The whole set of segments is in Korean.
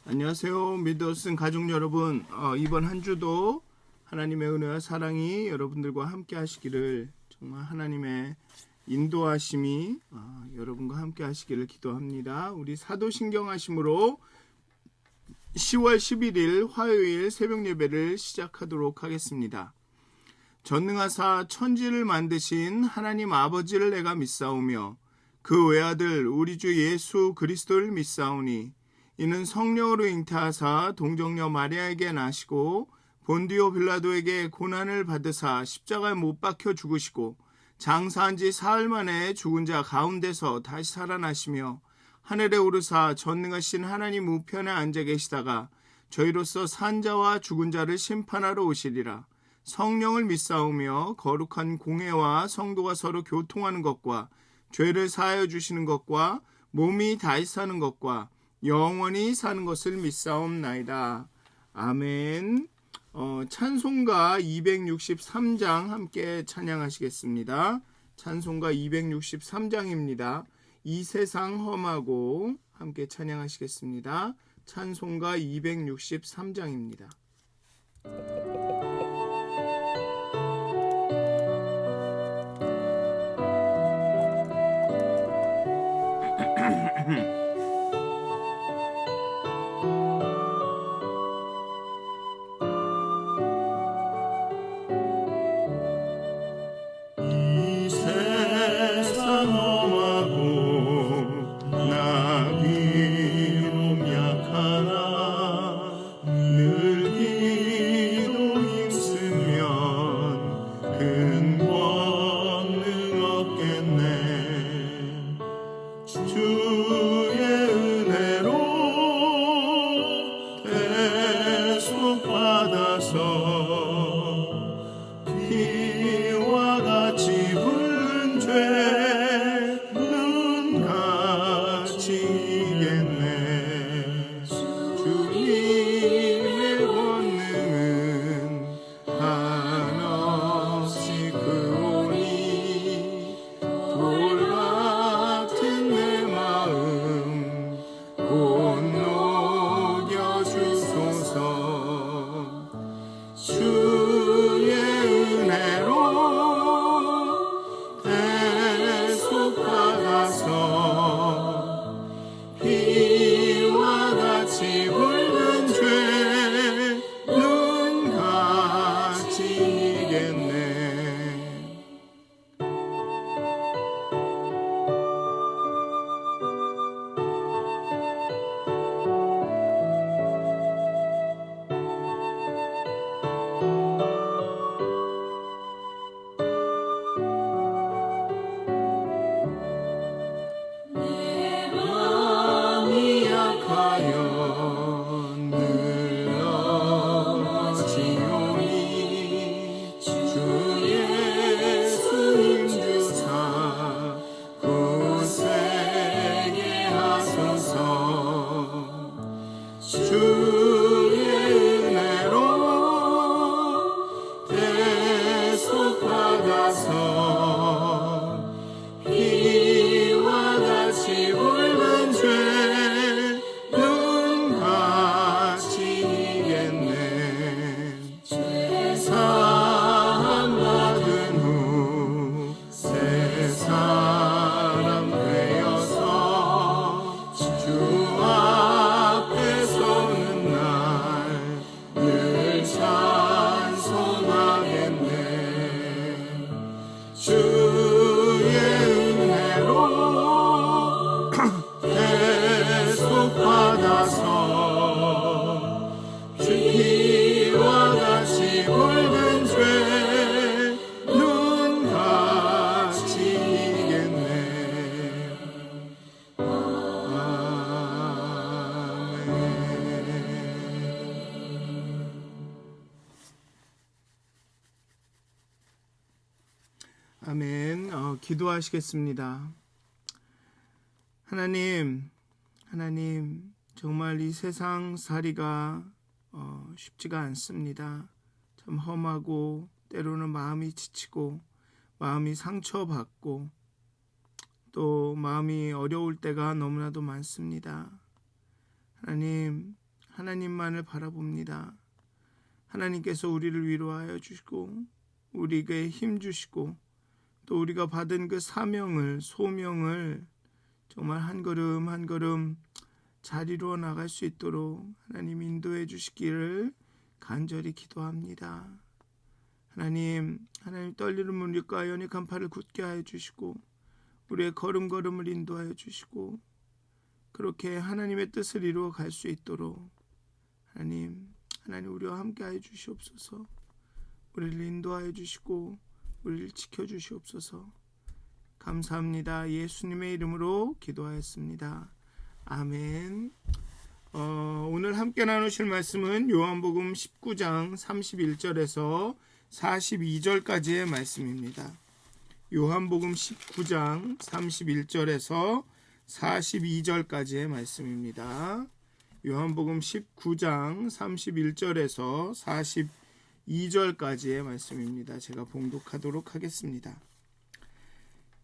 안녕하세요. 믿어쓴 가족 여러분. 이번 한 주도 하나님의 은혜와 사랑이 여러분들과 함께 하시기를, 정말 하나님의 인도하심이 여러분과 함께 하시기를 기도합니다. 우리 사도신경 하심으로 10월 11일 화요일 새벽 예배를 시작하도록 하겠습니다. 전능하사 천지를 만드신 하나님 아버지를 내가 믿사오며 그 외아들 우리 주 예수 그리스도를 믿사오니 이는 성령으로 잉태하사 동정녀 마리아에게 나시고 본디오 빌라도에게 고난을 받으사 십자가에 못 박혀 죽으시고 장사한 지 사흘 만에 죽은 자 가운데서 다시 살아나시며 하늘에 오르사 전능하신 하나님 우편에 앉아 계시다가 저희로서 산 자와 죽은 자를 심판하러 오시리라. 성령을 믿사오며 거룩한 공회와 성도가 서로 교통하는 것과 죄를 사하여 주시는 것과 몸이 다시 사는 것과 영원히 사는 것을 믿사옵나이다. 아멘. 찬송가 263장 함께 찬양하시겠습니다. 찬송가 263장입니다. 이 세상 험하고 함께 찬양하시겠습니다. 찬송가 263장입니다. 아멘. 기도하시겠습니다. 하나님, 정말 이 세상 살이가 쉽지가 않습니다. 참 험하고 때로는 마음이 지치고 마음이 상처받고 또 마음이 어려울 때가 너무나도 많습니다. 하나님, 하나님만을 바라봅니다. 하나님께서 우리를 위로하여 주시고 우리에게 힘 주시고 또 우리가 받은 그 사명을 소명을 정말 한 걸음 한 걸음 잘 이루어 나갈 수 있도록 하나님 인도해 주시기를 간절히 기도합니다. 하나님 떨리는 문력과 연약한 팔을 굳게 하여 주시고 우리의 걸음걸음을 인도하여 주시고 그렇게 하나님의 뜻을 이루어 갈 수 있도록 하나님 우리와 함께 하여 주시옵소서. 우리를 인도하여 주시고 우리를 지켜 주시옵소서. 감사합니다. 예수님의 이름으로 기도하였습니다. 아멘. 오늘 함께 나누실 말씀은 요한복음 19장 31절에서 42절까지의 말씀입니다. 요한복음 19장 31절에서 42절까지의 말씀입니다. 요한복음 19장 31절에서 42절까지의 말씀입니다. 제가 봉독하도록 하겠습니다.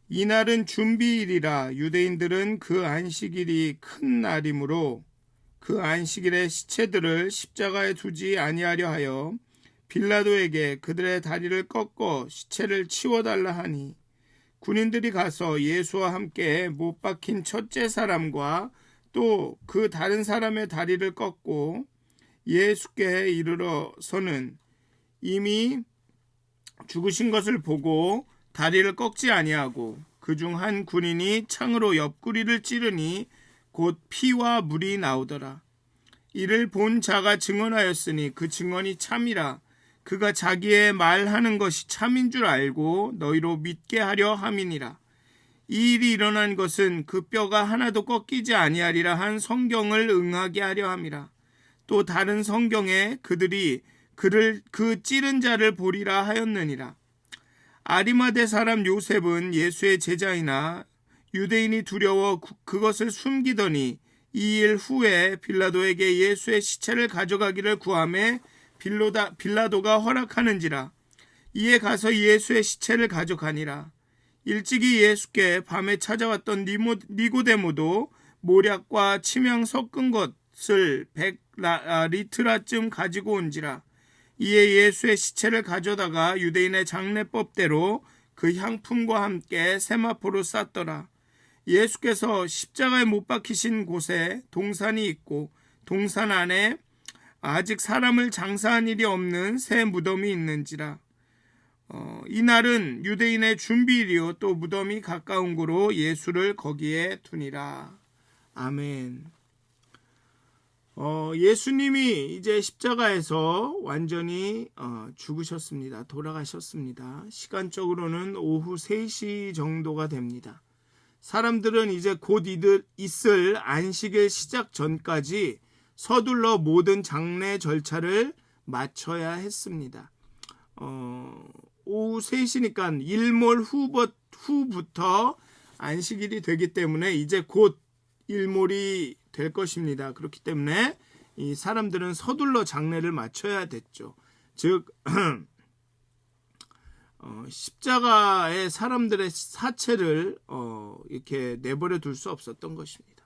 이날은 준비일이라 유대인들은 그 안식일이 큰 날이므로 그 안식일에 시체들을 십자가에 두지 아니하려 하여 빌라도에게 그들의 다리를 꺾어 시체를 치워달라 하니 군인들이 가서 예수와 함께 못 박힌 첫째 사람과 또 그 다른 사람의 다리를 꺾고 예수께 이르러서는 이미 죽으신 것을 보고 다리를 꺾지 아니하고 그중 한 군인이 창으로 옆구리를 찌르니 곧 피와 물이 나오더라. 이를 본 자가 증언하였으니 그 증언이 참이라. 그가 자기의 말하는 것이 참인 줄 알고 너희로 믿게 하려 함이니라. 이 일이 일어난 것은 그 뼈가 하나도 꺾이지 아니하리라 한 성경을 응하게 하려 함이라. 또 다른 성경에 그들이 그를 그 찌른 자를 보리라 하였느니라. 아리마대 사람 요셉은 예수의 제자이나 유대인이 두려워 그것을 숨기더니 이 일 후에 빌라도에게 예수의 시체를 가져가기를 구하매 빌라도가 허락하는지라. 이에 가서 예수의 시체를 가져가니라. 일찍이 예수께 밤에 찾아왔던 니고데모도 모략과 침향 섞은 것을 100리트라쯤 가지고 온지라. 이에 예수의 시체를 가져다가 유대인의 장례법대로 그 향품과 함께 세마포로 쌌더라. 예수께서 십자가에 못 박히신 곳에 동산이 있고 동산 안에 아직 사람을 장사한 일이 없는 새 무덤이 있는지라. 이날은 유대인의 준비일이요 또 무덤이 가까운 고로 예수를 거기에 두니라. 아멘. 예수님이 이제 십자가에서 완전히 죽으셨습니다. 돌아가셨습니다. 시간적으로는 오후 3시 정도가 됩니다. 사람들은 이제 곧 있을 안식일 시작 전까지 서둘러 모든 장례 절차를 마쳐야 했습니다. 오후 3시니까 일몰 후부터 안식일이 되기 때문에 이제 곧 일몰이 될 것입니다. 그렇기 때문에 이 사람들은 서둘러 장례를 마쳐야 됐죠. 즉 십자가에 사람들의 사체를 이렇게 내버려 둘 수 없었던 것입니다.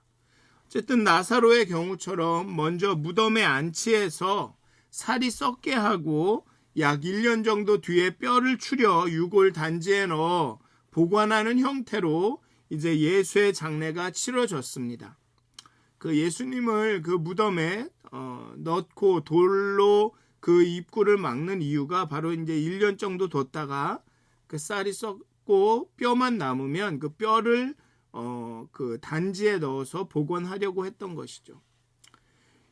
어쨌든 나사로의 경우처럼 먼저 무덤에 안치해서 살이 썩게 하고 약 1년 정도 뒤에 뼈를 추려 유골 단지에 넣어 보관하는 형태로 이제 예수의 장례가 치러졌습니다. 그 예수님을 그 무덤에 넣고 돌로 그 입구를 막는 이유가 바로 이제 1년 정도 뒀다가 그 쌀이 썩고 뼈만 남으면 그 뼈를 그 단지에 넣어서 복원하려고 했던 것이죠.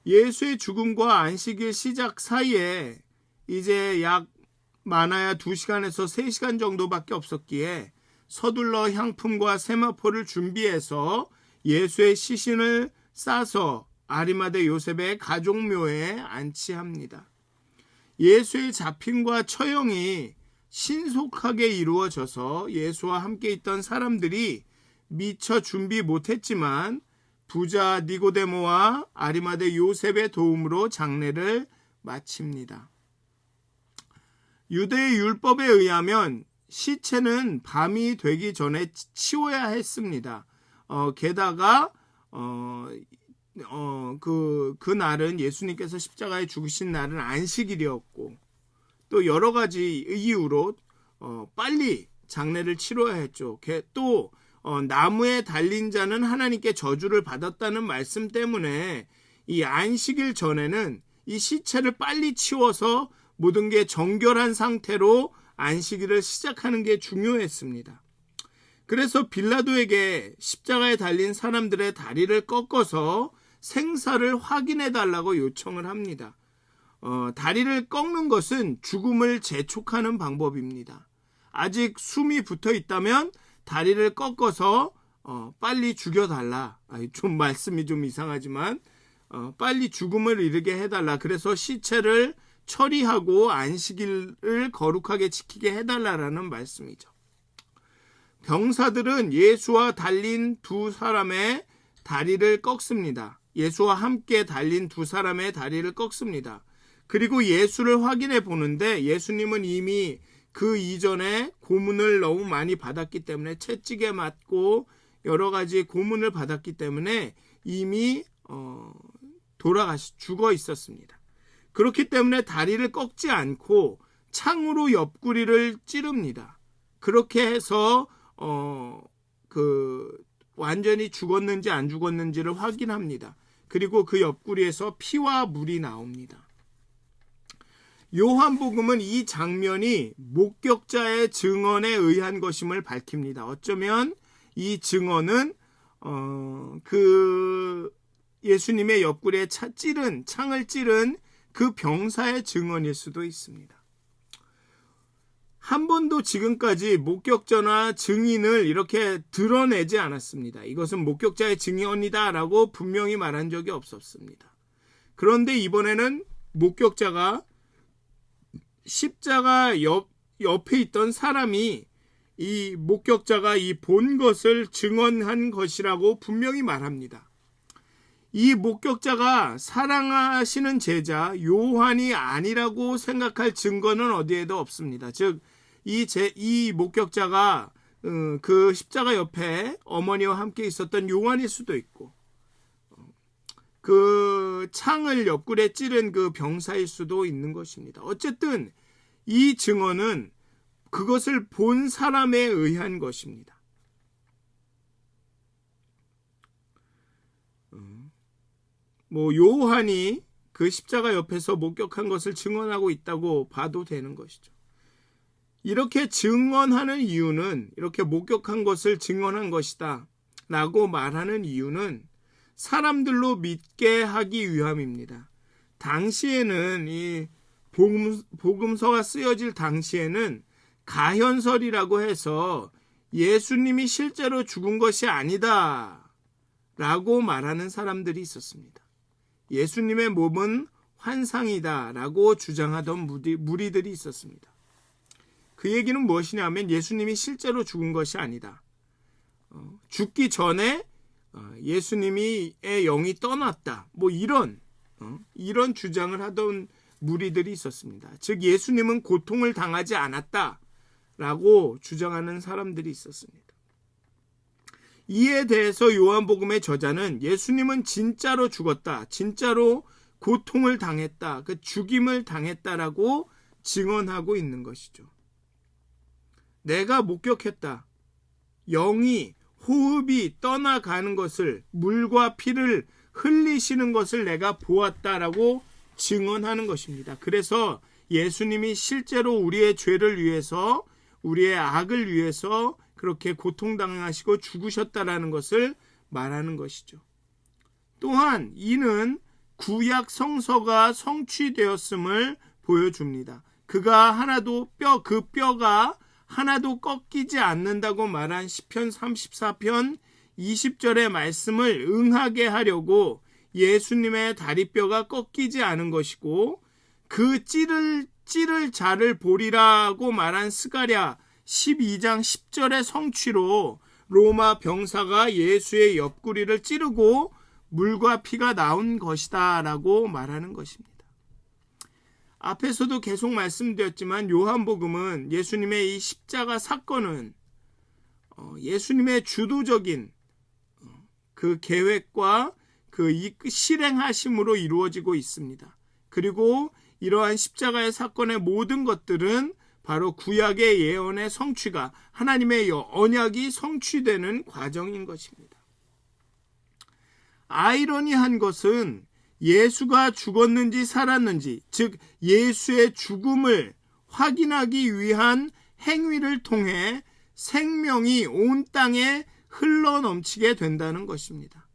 예수의 죽음과 안식일 시작 사이에 이제 약 많아야 2시간에서 3시간 정도밖에 없었기에 서둘러 향품과 세마포를 준비해서 예수의 시신을 싸서 아리마대 요셉의 가족묘에 안치합니다. 예수의 잡힘과 처형이 신속하게 이루어져서 예수와 함께 있던 사람들이 미처 준비 못했지만 부자 니고데모와 아리마대 요셉의 도움으로 장례를 마칩니다. 유대의 율법에 의하면 시체는 밤이 되기 전에 치워야 했습니다. 게다가 그 날은 예수님께서 십자가에 죽으신 날은 안식일이었고 또 여러 가지 이유로 빨리 장례를 치러야 했죠. 또 나무에 달린 자는 하나님께 저주를 받았다는 말씀 때문에 이 안식일 전에는 이 시체를 빨리 치워서 모든 게 정결한 상태로 안식일을 시작하는 게 중요했습니다. 그래서 빌라도에게 십자가에 달린 사람들의 다리를 꺾어서 생사를 확인해 달라고 요청을 합니다. 다리를 꺾는 것은 죽음을 재촉하는 방법입니다. 아직 숨이 붙어 있다면 다리를 꺾어서 빨리 죽여달라. 좀 말씀이 좀 이상하지만 빨리 죽음을 이르게 해달라. 그래서 시체를 처리하고 안식일을 거룩하게 지키게 해달라라는 말씀이죠. 병사들은 예수와 달린 두 사람의 다리를 꺾습니다. 예수와 함께 달린 두 사람의 다리를 꺾습니다. 그리고 예수를 확인해 보는데 예수님은 이미 그 이전에 고문을 너무 많이 받았기 때문에 채찍에 맞고 여러 가지 고문을 받았기 때문에 이미 죽어 있었습니다. 그렇기 때문에 다리를 꺾지 않고 창으로 옆구리를 찌릅니다. 그렇게 해서 완전히 죽었는지 안 죽었는지를 확인합니다. 그리고 그 옆구리에서 피와 물이 나옵니다. 요한복음은 이 장면이 목격자의 증언에 의한 것임을 밝힙니다. 어쩌면 이 증언은 그 예수님의 옆구리에 창을 찌른 그 병사의 증언일 수도 있습니다. 한 번도 지금까지 목격자나 증인을 이렇게 드러내지 않았습니다. 이것은 목격자의 증언이다라고 분명히 말한 적이 없었습니다. 그런데 이번에는 목격자가 십자가 옆에 있던 사람이 이 목격자가 이 본 것을 증언한 것이라고 분명히 말합니다. 이 목격자가 사랑하시는 제자 요한이 아니라고 생각할 증거는 어디에도 없습니다. 즉, 이 목격자가 그 십자가 옆에 어머니와 함께 있었던 요한일 수도 있고, 그 창을 옆구리에 찌른 그 병사일 수도 있는 것입니다. 어쨌든 이 증언은 그것을 본 사람에 의한 것입니다. 요한이 그 십자가 옆에서 목격한 것을 증언하고 있다고 봐도 되는 것이죠. 이렇게 증언하는 이유는, 이렇게 목격한 것을 증언한 것이다 라고 말하는 이유는 사람들로 믿게 하기 위함입니다. 당시에는 이 복음서가 쓰여질 당시에는 가현설이라고 해서 예수님이 실제로 죽은 것이 아니다 라고 말하는 사람들이 있었습니다. 예수님의 몸은 환상이다 라고 주장하던 무리들이 있었습니다. 그 얘기는 무엇이냐면 예수님이 실제로 죽은 것이 아니다. 죽기 전에 예수님의 영이 떠났다. 이런 주장을 하던 무리들이 있었습니다. 즉 예수님은 고통을 당하지 않았다라고 주장하는 사람들이 있었습니다. 이에 대해서 요한복음의 저자는 예수님은 진짜로 죽었다, 진짜로 고통을 당했다, 그 죽임을 당했다라고 증언하고 있는 것이죠. 내가 목격했다. 영이, 호흡이 떠나가는 것을, 물과 피를 흘리시는 것을 내가 보았다라고 증언하는 것입니다. 그래서 예수님이 실제로 우리의 죄를 위해서, 우리의 악을 위해서 그렇게 고통당하시고 죽으셨다라는 것을 말하는 것이죠. 또한 이는 구약 성서가 성취되었음을 보여줍니다. 그 뼈가 하나도 꺾이지 않는다고 말한 시편 34편 20절의 말씀을 응하게 하려고 예수님의 다리뼈가 꺾이지 않은 것이고, 그 찌를 자를 보리라고 말한 스가랴 12장 10절의 성취로 로마 병사가 예수의 옆구리를 찌르고 물과 피가 나온 것이다 라고 말하는 것입니다. 앞에서도 계속 말씀드렸지만 요한복음은 예수님의 이 십자가 사건은 예수님의 주도적인 그 계획과 실행하심으로 이루어지고 있습니다. 그리고 이러한 십자가의 사건의 모든 것들은 바로 구약의 예언의 성취가, 하나님의 언약이 성취되는 과정인 것입니다. 아이러니한 것은 예수가 죽었는지 살았는지, 즉 예수의 죽음을 확인하기 위한 행위를 통해 생명이 온 땅에 흘러넘치게 된다는 것입니다.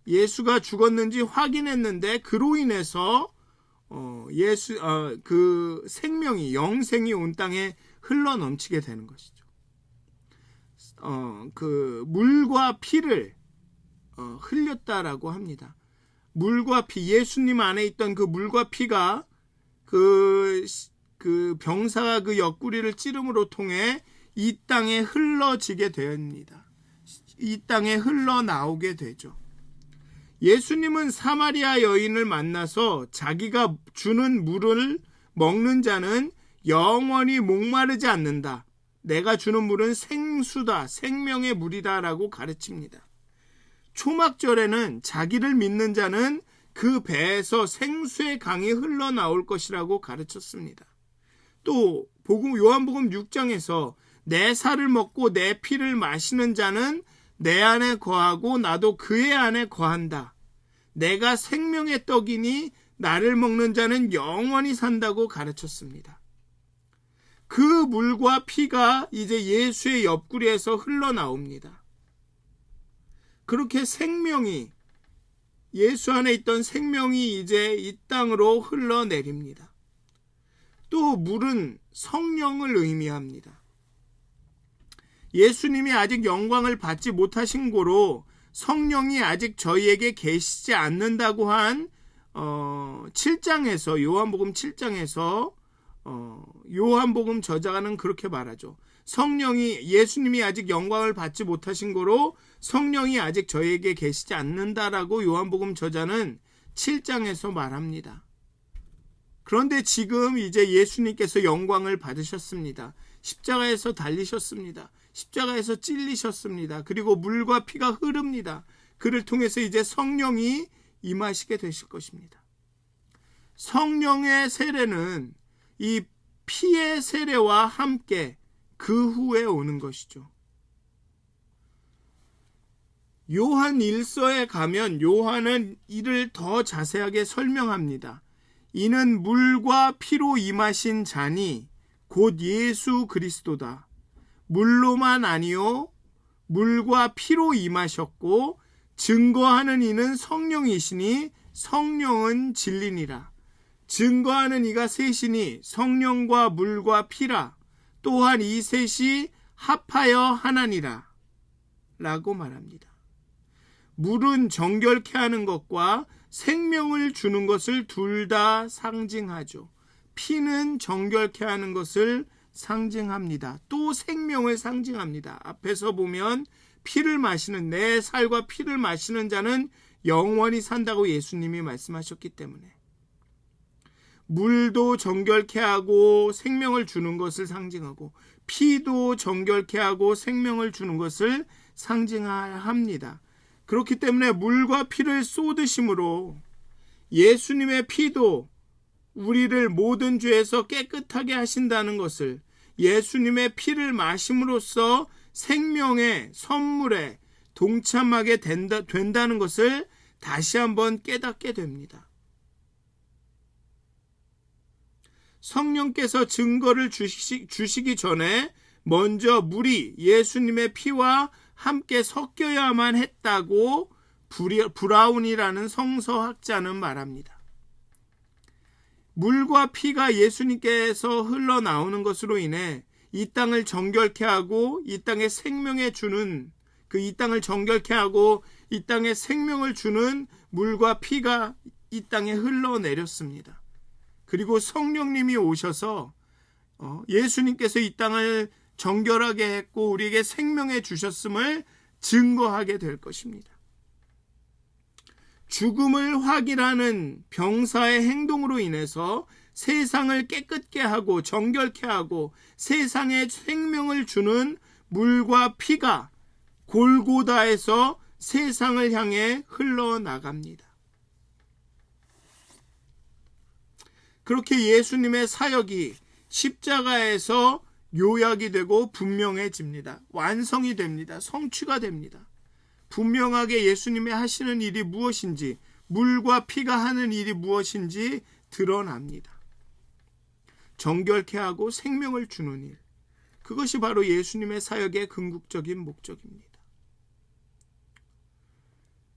예수가 죽었는지 확인했는데 그로 인해서 그 생명이, 영생이 온 땅에 흘러넘치게 되는 것이죠. 그 물과 피를 흘렸다라고 합니다. 물과 피, 예수님 안에 있던 그 물과 피가 그 병사가 그 옆구리를 찌름으로 통해 이 땅에 흘러지게 됩니다. 이 땅에 흘러나오게 되죠. 예수님은 사마리아 여인을 만나서 자기가 주는 물을 먹는 자는 영원히 목마르지 않는다. 내가 주는 물은 생수다, 생명의 물이다 라고 가르칩니다. 초막절에는 자기를 믿는 자는 그 배에서 생수의 강이 흘러나올 것이라고 가르쳤습니다. 또 요한복음 6장에서 내 살을 먹고 내 피를 마시는 자는 내 안에 거하고 나도 그의 안에 거한다. 내가 생명의 떡이니 나를 먹는 자는 영원히 산다고 가르쳤습니다. 그 물과 피가 이제 예수의 옆구리에서 흘러나옵니다. 그렇게 생명이, 예수 안에 있던 생명이 이제 이 땅으로 흘러내립니다. 또 물은 성령을 의미합니다. 예수님이 아직 영광을 받지 못하신 고로 성령이 아직 저희에게 계시지 않는다고 한 7장에서, 요한복음 7장에서 요한복음 저자는 그렇게 말하죠. 예수님이 아직 영광을 받지 못하신 고로 성령이 아직 저희에게 계시지 않는다라고 요한복음 저자는 7장에서 말합니다. 그런데 지금 이제 예수님께서 영광을 받으셨습니다. 십자가에서 달리셨습니다. 십자가에서 찔리셨습니다. 그리고 물과 피가 흐릅니다. 그를 통해서 이제 성령이 임하시게 되실 것입니다. 성령의 세례는 이 피의 세례와 함께 그 후에 오는 것이죠. 요한 1서에 가면 요한은 이를 더 자세하게 설명합니다. 이는 물과 피로 임하신 자니 곧 예수 그리스도다. 물로만 아니요 물과 피로 임하셨고 증거하는 이는 성령이시니 성령은 진리니라. 증거하는 이가 셋이니 성령과 물과 피라. 또한 이 셋이 합하여 하나니라 라고 말합니다. 물은 정결케 하는 것과 생명을 주는 것을 둘 다 상징하죠. 피는 정결케 하는 것을 상징합니다. 또 생명을 상징합니다. 앞에서 보면 피를 마시는, 내 살과 피를 마시는 자는 영원히 산다고 예수님이 말씀하셨기 때문에 물도 정결케 하고 생명을 주는 것을 상징하고 피도 정결케 하고 생명을 주는 것을 상징합니다. 그렇기 때문에 물과 피를 쏟으심으로 예수님의 피도 우리를 모든 죄에서 깨끗하게 하신다는 것을, 예수님의 피를 마심으로써 생명의 선물에 동참하게 된다는 것을 다시 한번 깨닫게 됩니다. 성령께서 증거를 주시기 전에 먼저 물이 예수님의 피와 함께 섞여야만 했다고 브라운이라는 성서학자는 말합니다. 물과 피가 예수님께서 흘러나오는 것으로 인해 이 땅을 정결케 하고 이 땅에 생명에 주는, 이 땅을 정결케 하고 이 땅에 생명을 주는 물과 피가 이 땅에 흘러내렸습니다. 그리고 성령님이 오셔서 예수님께서 이 땅을 정결하게 했고 우리에게 생명해 주셨음을 증거하게 될 것입니다. 죽음을 확인하는 병사의 행동으로 인해서 세상을 깨끗게 하고 정결케 하고 세상에 생명을 주는 물과 피가 골고다에서 세상을 향해 흘러나갑니다. 그렇게 예수님의 사역이 십자가에서 요약이 되고 분명해집니다. 완성이 됩니다. 성취가 됩니다. 분명하게 예수님이 하시는 일이 무엇인지, 물과 피가 하는 일이 무엇인지 드러납니다. 정결케 하고 생명을 주는 일, 그것이 바로 예수님의 사역의 궁극적인 목적입니다.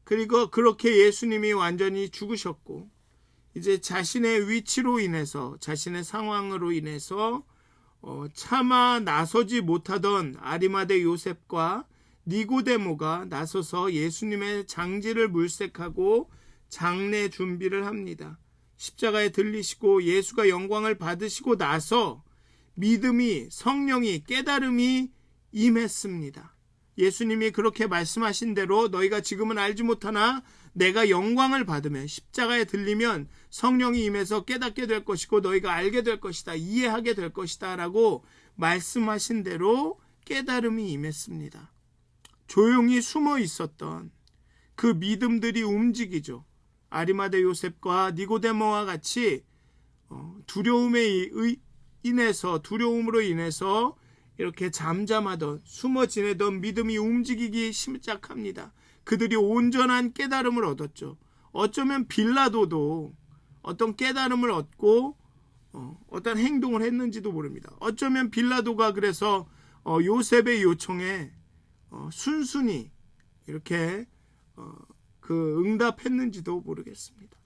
그리고 그렇게 예수님이 완전히 죽으셨고 이제 자신의 위치로 인해서, 자신의 상황으로 인해서 차마 나서지 못하던 아리마대 요셉과 니고데모가 나서서 예수님의 장지를 물색하고 장례 준비를 합니다. 십자가에 들리시고 예수가 영광을 받으시고 나서 믿음이, 성령이, 깨달음이 임했습니다. 예수님이 그렇게 말씀하신 대로 너희가 지금은 알지 못하나 내가 영광을 받으면, 십자가에 들리면 성령이 임해서 깨닫게 될 것이고 너희가 알게 될 것이다, 이해하게 될 것이다 라고 말씀하신 대로 깨달음이 임했습니다. 조용히 숨어 있었던 그 믿음들이 움직이죠. 아리마대 요셉과 니고데모와 같이 두려움으로 인해서 이렇게 잠잠하던, 숨어 지내던 믿음이 움직이기 시작합니다. 그들이 온전한 깨달음을 얻었죠. 어쩌면 빌라도도 어떤 깨달음을 얻고 어떤 행동을 했는지도 모릅니다. 어쩌면 빌라도가 그래서 요셉의 요청에 순순히 이렇게 응답했는지도 모르겠습니다.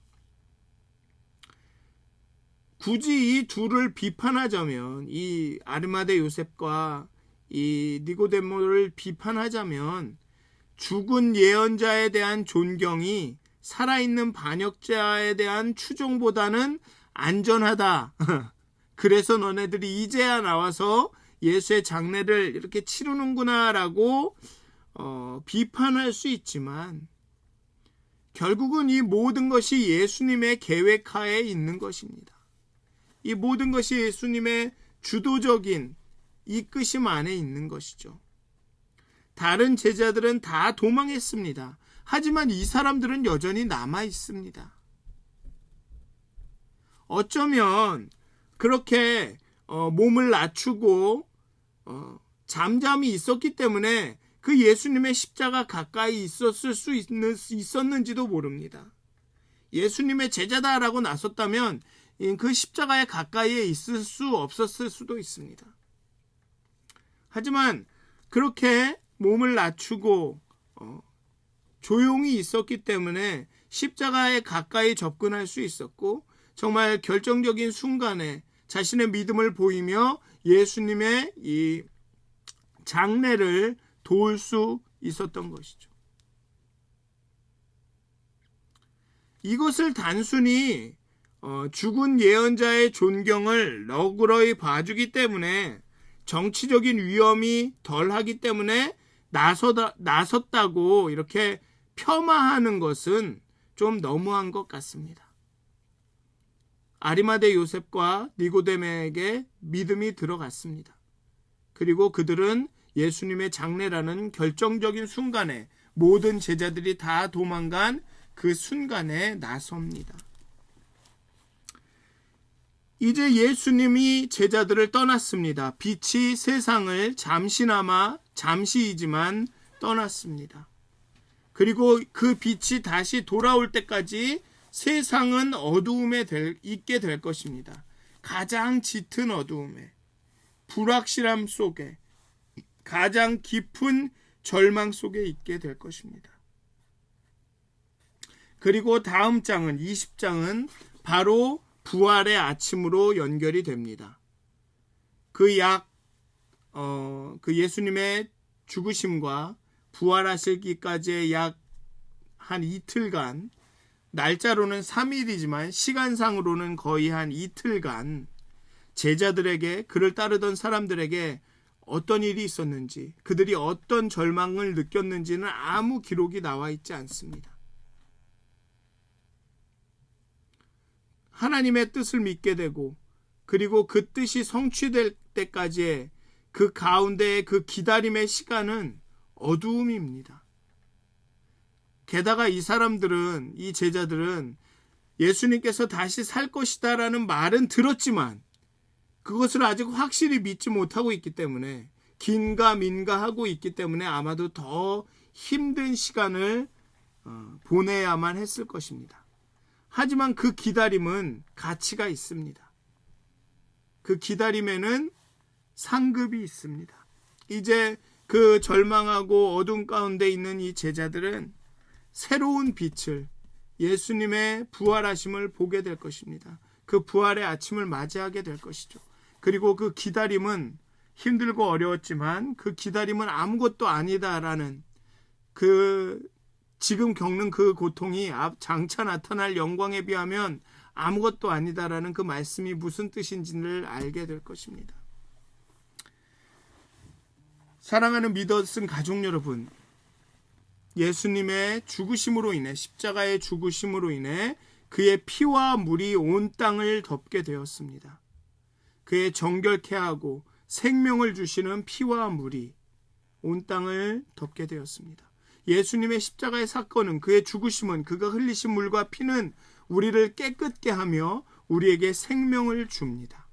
굳이 이 둘을 비판하자면, 이 아리마대 요셉과 이 니고데모를 비판하자면 죽은 예언자에 대한 존경이 살아있는 반역자에 대한 추종보다는 안전하다. 그래서 너네들이 이제야 나와서 예수의 장례를 이렇게 치르는구나 라고 비판할 수 있지만 결국은 이 모든 것이 예수님의 계획하에 있는 것입니다. 이 모든 것이 예수님의 주도적인 이끄심 안에 있는 것이죠. 다른 제자들은 다 도망했습니다. 하지만 이 사람들은 여전히 남아 있습니다. 어쩌면 그렇게 몸을 낮추고 잠잠히 있었기 때문에 그 예수님의 십자가 가까이 있었을 수 있었는지도 모릅니다. 예수님의 제자다라고 나섰다면 그 십자가에 가까이에 있을 수 없었을 수도 있습니다. 하지만 그렇게 몸을 낮추고 조용히 있었기 때문에 십자가에 가까이 접근할 수 있었고, 정말 결정적인 순간에 자신의 믿음을 보이며 예수님의 이 장례를 도울 수 있었던 것이죠. 이것을 단순히 죽은 예언자의 존경을 너그러이 봐주기 때문에, 정치적인 위험이 덜하기 때문에 나섰다고 이렇게 폄하하는 것은 좀 너무한 것 같습니다. 아리마대 요셉과 니고데모에게 믿음이 들어갔습니다. 그리고 그들은 예수님의 장례라는 결정적인 순간에, 모든 제자들이 다 도망간 그 순간에 나섭니다. 이제 예수님이 제자들을 떠났습니다. 빛이 세상을 잠시이지만 떠났습니다. 그리고 그 빛이 다시 돌아올 때까지 세상은 어두움에 있게 될 것입니다. 가장 짙은 어두움에, 불확실함 속에, 가장 깊은 절망 속에 있게 될 것입니다. 그리고 다음 장은, 20장은 바로 부활의 아침으로 연결이 됩니다. 그 예수님의 죽으심과 부활하시기까지의 약 한 이틀간, 날짜로는 3일이지만 시간상으로는 거의 한 이틀간 제자들에게, 그를 따르던 사람들에게 어떤 일이 있었는지, 그들이 어떤 절망을 느꼈는지는 아무 기록이 나와 있지 않습니다. 하나님의 뜻을 믿게 되고, 그리고 그 뜻이 성취될 때까지의 그 가운데의 그 기다림의 시간은 어두움입니다. 게다가 이 사람들은, 이 제자들은 예수님께서 다시 살 것이다라는 말은 들었지만 그것을 아직 확실히 믿지 못하고 있기 때문에 긴가민가하고 있기 때문에 아마도 더 힘든 시간을 보내야만 했을 것입니다. 하지만 그 기다림은 가치가 있습니다. 그 기다림에는 상급이 있습니다. 이제 그 절망하고 어둠 가운데 있는 이 제자들은 새로운 빛을, 예수님의 부활하심을 보게 될 것입니다. 그 부활의 아침을 맞이하게 될 것이죠. 그리고 그 기다림은 힘들고 어려웠지만 그 기다림은 아무것도 아니다라는, 그 지금 겪는 그 고통이 장차 나타날 영광에 비하면 아무것도 아니다라는 그 말씀이 무슨 뜻인지를 알게 될 것입니다. 사랑하는 믿었은 가족 여러분, 예수님의 죽으심으로 인해, 십자가의 죽으심으로 인해 그의 피와 물이 온 땅을 덮게 되었습니다. 그의 정결케 하고 생명을 주시는 피와 물이 온 땅을 덮게 되었습니다. 예수님의 십자가의 사건은, 그의 죽으심은, 그가 흘리신 물과 피는 우리를 깨끗게 하며 우리에게 생명을 줍니다.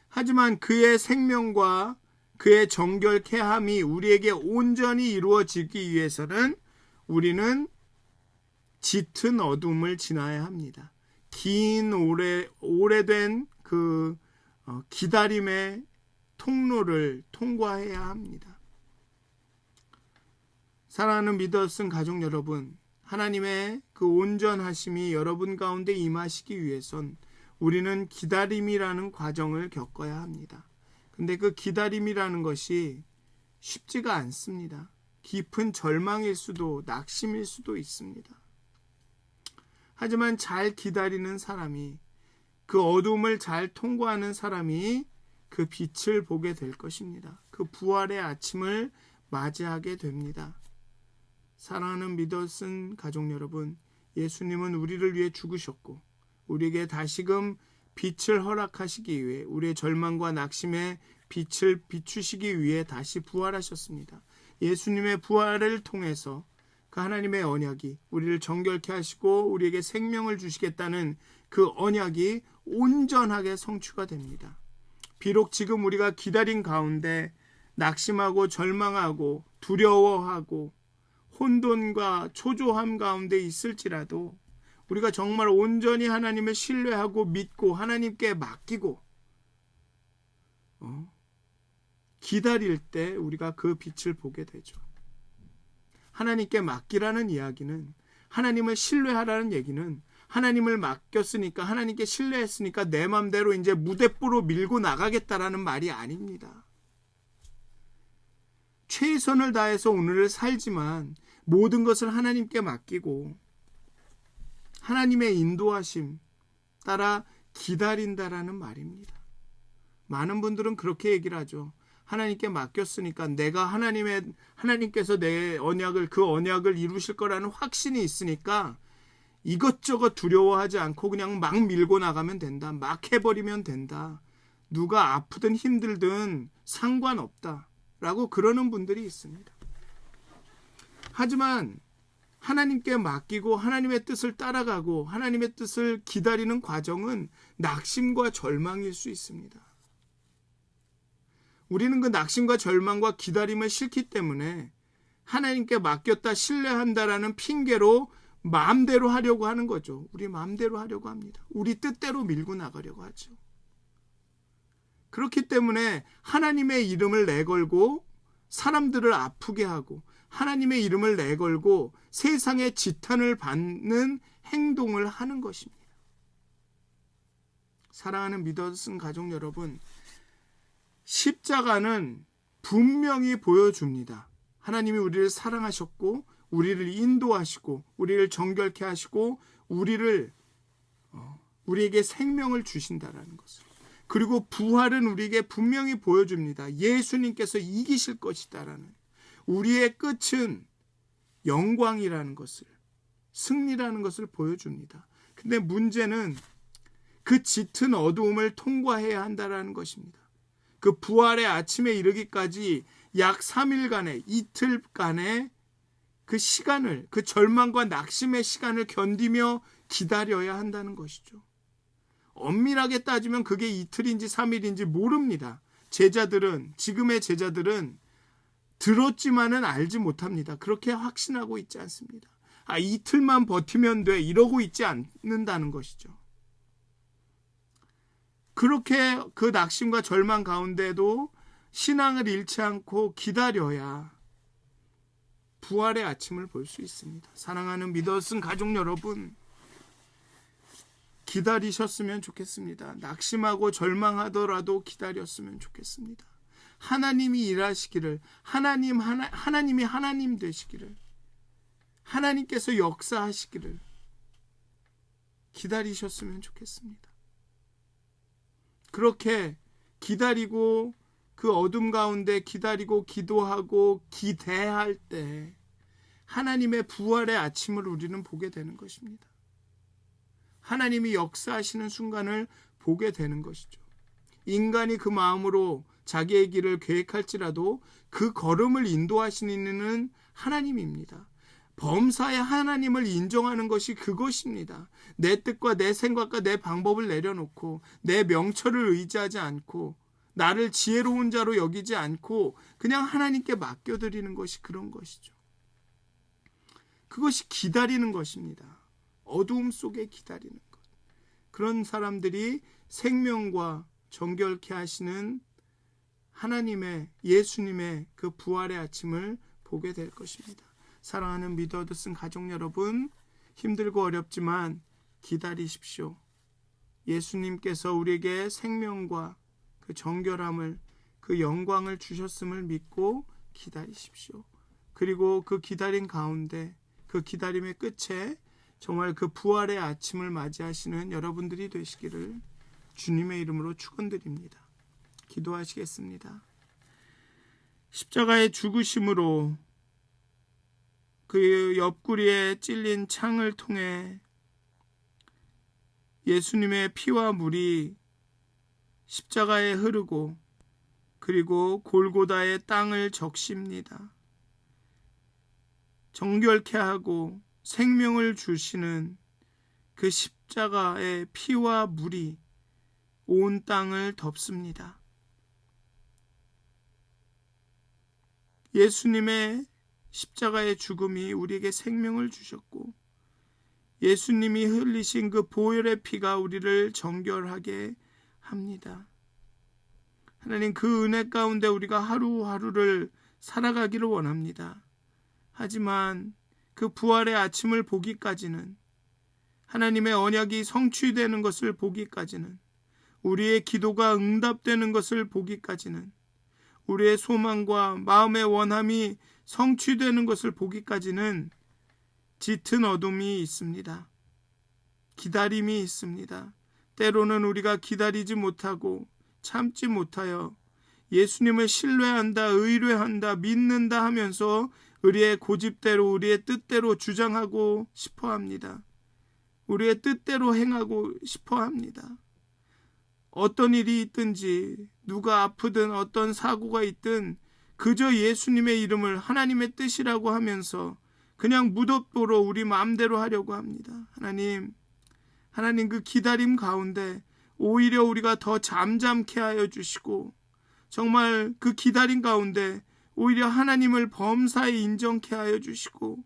하지만 그의 생명과 그의 정결케 함이 우리에게 온전히 이루어지기 위해서는 우리는 짙은 어둠을 지나야 합니다. 긴 오래된 그 기다림의 통로를 통과해야 합니다. 사랑하는 믿었은 가족 여러분, 하나님의 그 온전하심이 여러분 가운데 임하시기 위해선 우리는 기다림이라는 과정을 겪어야 합니다. 근데 그 기다림이라는 것이 쉽지가 않습니다. 깊은 절망일 수도, 낙심일 수도 있습니다. 하지만 잘 기다리는 사람이, 그 어둠을 잘 통과하는 사람이 그 빛을 보게 될 것입니다. 그 부활의 아침을 맞이하게 됩니다. 사랑하는 믿었은 가족 여러분, 예수님은 우리를 위해 죽으셨고 우리에게 다시금 빛을 허락하시기 위해, 우리의 절망과 낙심에 빛을 비추시기 위해 다시 부활하셨습니다. 예수님의 부활을 통해서 그 하나님의 언약이, 우리를 정결케 하시고 우리에게 생명을 주시겠다는 그 언약이 온전하게 성취가 됩니다. 비록 지금 우리가 기다린 가운데 낙심하고 절망하고 두려워하고 혼돈과 초조함 가운데 있을지라도 우리가 정말 온전히 하나님을 신뢰하고 믿고 하나님께 맡기고 기다릴 때 우리가 그 빛을 보게 되죠. 하나님께 맡기라는 이야기는, 하나님을 신뢰하라는 얘기는, 하나님을 맡겼으니까, 하나님께 신뢰했으니까 내 맘대로 이제 무대뽀로 밀고 나가겠다라는 말이 아닙니다. 최선을 다해서 오늘을 살지만 모든 것을 하나님께 맡기고 하나님의 인도하심 따라 기다린다라는 말입니다. 많은 분들은 그렇게 얘기를 하죠. 하나님께 맡겼으니까 내가 하나님께서 내 언약을, 그 언약을 이루실 거라는 확신이 있으니까 이것저것 두려워하지 않고 그냥 막 밀고 나가면 된다. 막 해버리면 된다. 누가 아프든 힘들든 상관없다. 라고 그러는 분들이 있습니다. 하지만 하나님께 맡기고 하나님의 뜻을 따라가고 하나님의 뜻을 기다리는 과정은 낙심과 절망일 수 있습니다. 우리는 그 낙심과 절망과 기다림을 싫기 때문에 하나님께 맡겼다, 신뢰한다라는 핑계로 마음대로 하려고 하는 거죠. 우리 마음대로 하려고 합니다. 우리 뜻대로 밀고 나가려고 하죠. 그렇기 때문에 하나님의 이름을 내걸고 사람들을 아프게 하고 하나님의 이름을 내걸고 세상의 지탄을 받는 행동을 하는 것입니다. 사랑하는 믿었은 가족 여러분, 십자가는 분명히 보여줍니다. 하나님이 우리를 사랑하셨고 우리를 인도하시고 우리를 정결케 하시고 우리에게 생명을 주신다라는 것을. 그리고 부활은 우리에게 분명히 보여줍니다. 예수님께서 이기실 것이다라는, 우리의 끝은 영광이라는 것을, 승리라는 것을 보여줍니다. 근데 문제는 그 짙은 어두움을 통과해야 한다라는 것입니다. 그 부활의 아침에 이르기까지 약 3일간의 이틀간의 그 시간을, 그 절망과 낙심의 시간을 견디며 기다려야 한다는 것이죠. 엄밀하게 따지면 그게 이틀인지 3일인지 모릅니다. 지금의 제자들은 들었지만은 알지 못합니다. 그렇게 확신하고 있지 않습니다. 이틀만 버티면 돼, 이러고 있지 않는다는 것이죠. 그렇게 그 낙심과 절망 가운데도 신앙을 잃지 않고 기다려야 부활의 아침을 볼 수 있습니다. 사랑하는 믿었은 가족 여러분, 기다리셨으면 좋겠습니다. 낙심하고 절망하더라도 기다렸으면 좋겠습니다. 하나님이 일하시기를, 하나님이 하나님 되시기를, 하나님께서 역사하시기를 기다리셨으면 좋겠습니다. 그렇게 기다리고 그 어둠 가운데 기다리고 기도하고 기대할 때 하나님의 부활의 아침을 우리는 보게 되는 것입니다. 하나님이 역사하시는 순간을 보게 되는 것이죠. 인간이 그 마음으로 자기의 길을 계획할지라도 그 걸음을 인도하시는 이는 하나님입니다. 범사의 하나님을 인정하는 것이 그것입니다. 내 뜻과 내 생각과 내 방법을 내려놓고 내 명철을 의지하지 않고 나를 지혜로운 자로 여기지 않고 그냥 하나님께 맡겨드리는 것이 그런 것이죠. 그것이 기다리는 것입니다. 어두움 속에 기다리는 것. 그런 사람들이 생명과 정결케 하시는 하나님의, 예수님의 그 부활의 아침을 보게 될 것입니다. 사랑하는 믿어 듣는 가족 여러분, 힘들고 어렵지만 기다리십시오. 예수님께서 우리에게 생명과 그 정결함을, 그 영광을 주셨음을 믿고 기다리십시오. 그리고 그 기다림 가운데, 그 기다림의 끝에 정말 그 부활의 아침을 맞이하시는 여러분들이 되시기를 주님의 이름으로 축원드립니다. 기도하시겠습니다. 십자가의 죽으심으로 그 옆구리에 찔린 창을 통해 예수님의 피와 물이 십자가에 흐르고 그리고 골고다의 땅을 적십니다. 정결케 하고 생명을 주시는 그 십자가의 피와 물이 온 땅을 덮습니다. 예수님의 십자가의 죽음이 우리에게 생명을 주셨고 예수님이 흘리신 그 보혈의 피가 우리를 정결하게 합니다. 하나님, 그 은혜 가운데 우리가 하루하루를 살아가기를 원합니다. 하지만 그 부활의 아침을 보기까지는, 하나님의 언약이 성취되는 것을 보기까지는, 우리의 기도가 응답되는 것을 보기까지는, 우리의 소망과 마음의 원함이 성취되는 것을 보기까지는 짙은 어둠이 있습니다. 기다림이 있습니다. 때로는 우리가 기다리지 못하고 참지 못하여 예수님을 신뢰한다, 의뢰한다, 믿는다 하면서 우리의 고집대로, 우리의 뜻대로 주장하고 싶어합니다. 우리의 뜻대로 행하고 싶어합니다. 어떤 일이 있든지, 누가 아프든 어떤 사고가 있든 그저 예수님의 이름을 하나님의 뜻이라고 하면서 그냥 무덤도로 우리 마음대로 하려고 합니다. 하나님, 그 기다림 가운데 오히려 우리가 더 잠잠케 하여 주시고, 정말 그 기다림 가운데 오히려 하나님을 범사에 인정케 하여 주시고,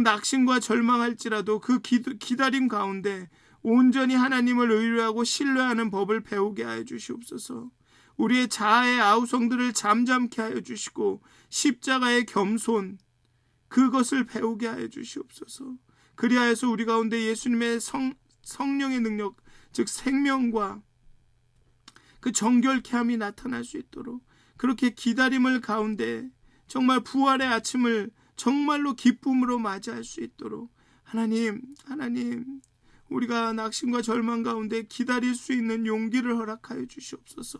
낙심과 절망할지라도 그 기다림 가운데 온전히 하나님을 의뢰하고 신뢰하는 법을 배우게 하여 주시옵소서. 우리의 자아의 아우성들을 잠잠케 하여 주시고 십자가의 겸손, 그것을 배우게 하여 주시옵소서. 그리하여서 우리 가운데 예수님의 성령의 능력, 즉 생명과 그 정결케 함이 나타날 수 있도록, 그렇게 기다림을 가운데 정말 부활의 아침을 정말로 기쁨으로 맞이할 수 있도록 하나님, 우리가 낙심과 절망 가운데 기다릴 수 있는 용기를 허락하여 주시옵소서.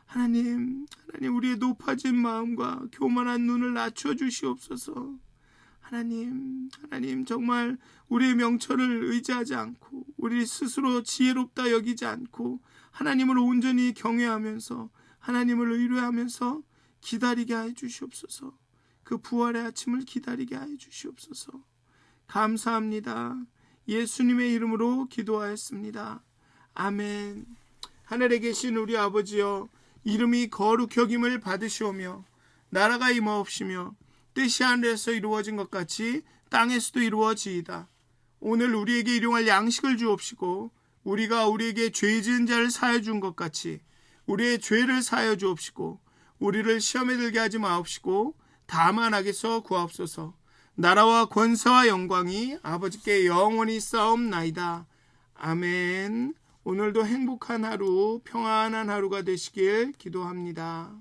하나님, 우리의 높아진 마음과 교만한 눈을 낮춰 주시옵소서. 하나님, 정말 우리의 명철을 의지하지 않고 우리 스스로 지혜롭다 여기지 않고 하나님을 온전히 경외하면서 하나님을 의뢰하면서 기다리게 하여 주시옵소서. 그 부활의 아침을 기다리게 하여 주시옵소서. 감사합니다. 예수님의 이름으로 기도하였습니다. 아멘. 하늘에 계신 우리 아버지여, 이름이 거룩히 여김을 받으시오며 나라가 임하옵시며 뜻이 하늘에서 이루어진 것 같이 땅에서도 이루어지이다. 오늘 우리에게 일용할 양식을 주옵시고 우리가 우리에게 죄 지은 자를 사하여 준 것 같이 우리의 죄를 사하여 주옵시고 우리를 시험에 들게 하지 마옵시고 다만 악에서 구하옵소서. 나라와 권세와 영광이 아버지께 영원히 쌓옵나이다. 아멘. 오늘도 행복한 하루, 평안한 하루가 되시길 기도합니다.